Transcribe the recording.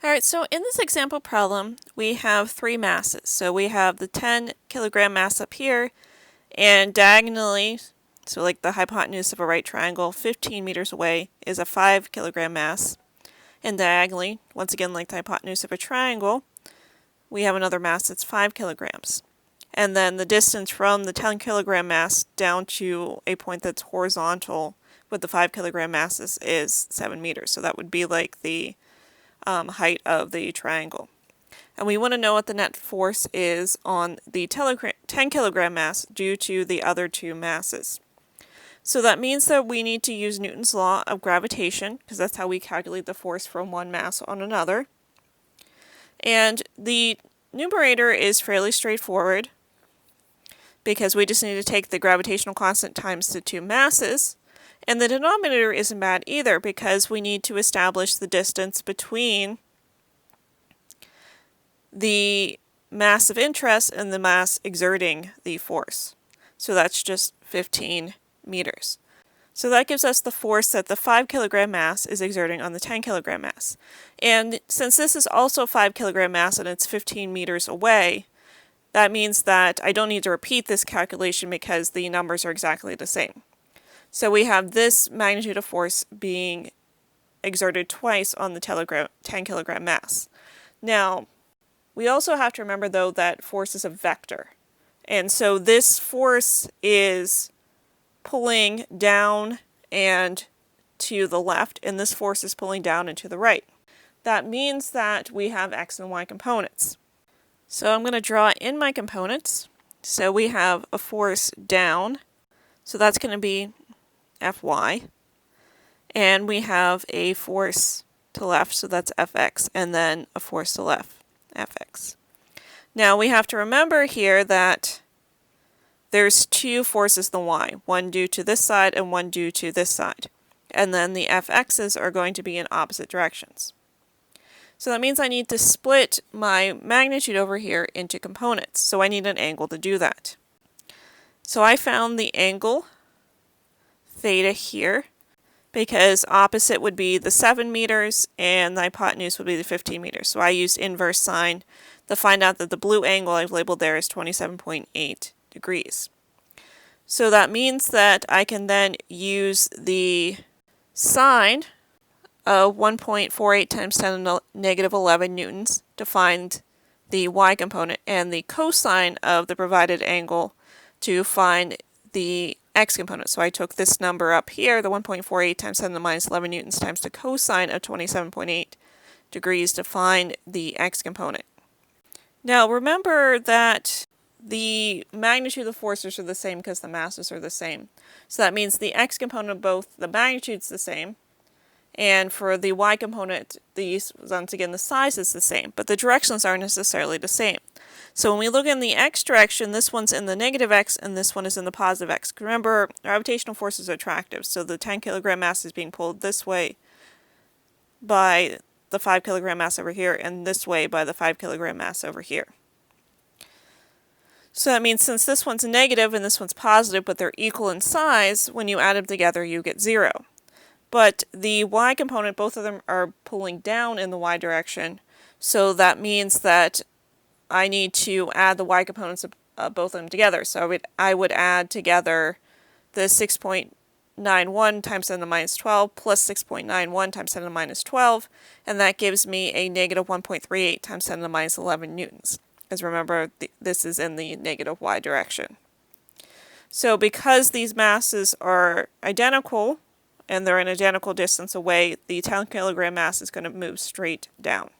Alright, so in this example problem, we have three masses. So we have the 10 kilogram mass up here, and diagonally, so like the hypotenuse of a right triangle, 15 meters away is a 5 kilogram mass. And diagonally, once again like the hypotenuse of a triangle, we have another mass that's 5 kilograms. And then the distance from the 10 kilogram mass down to a point that's horizontal with the 5 kilogram masses is 7 meters. So that would be like the height of the triangle. And we want to know what the net force is on the 10 kilogram mass due to the other two masses. So that means that we need to use Newton's law of gravitation, because that's how we calculate the force from one mass on another. And the numerator is fairly straightforward, because we just need to take the gravitational constant times the two masses. And the denominator isn't bad either, because we need to establish the distance between the mass of interest and the mass exerting the force. So that's just 15 meters. So that gives us the force that the 5 kilogram mass is exerting on the 10 kilogram mass. And since this is also 5 kilogram mass and it's 15 meters away, that means that I don't need to repeat this calculation because the numbers are exactly the same. So we have this magnitude of force being exerted twice on the 10 kilogram mass. Now, we also have to remember though that force is a vector. And so this force is pulling down and to the left, and this force is pulling down and to the right. That means that we have x and y components. So I'm going to draw in my components. So we have a force down, so that's going to be Fy, and we have a force to left, so that's Fx, and then a force to left, Fx. Now we have to remember here that there's two forces in the y, one due to this side and one due to this side, and then the Fx's are going to be in opposite directions. So that means I need to split my magnitude over here into components, so I need an angle to do that. So I found the angle theta here, because opposite would be the 7 meters and the hypotenuse would be the 15 meters. So I used inverse sine to find out that the blue angle I've labeled there is 27.8 degrees. So that means that I can then use the sine of 1.48 times 10 to the negative 11 newtons to find the y component, and the cosine of the provided angle to find the x component. So I took this number up here, the 1.48 times 10 to the minus 11 newtons times the cosine of 27.8 degrees to find the x component. Now remember that the magnitude of the forces are the same because the masses are the same. So that means the x component of both, the magnitude's the same, and for the y component, once again, the size is the same, but the directions aren't necessarily the same. So when we look in the x direction, this one's in the negative x and this one is in the positive x. Remember, gravitational force is attractive, so the 10 kilogram mass is being pulled this way by the 5 kilogram mass over here, and this way by the 5 kilogram mass over here. So that means since this one's negative and this one's positive, but they're equal in size, when you add them together you get 0. But the y component, both of them are pulling down in the y direction, so that means that I need to add the y components of both of them together. So I would add together the 6.91 times 10 to the minus 12 plus 6.91 times 10 to the minus 12, and that gives me a negative 1.38 times 10 to the minus 11 newtons. As remember, this is in the negative y direction. So because these masses are identical, and they're an identical distance away, the 10 kilogram mass is going to move straight down.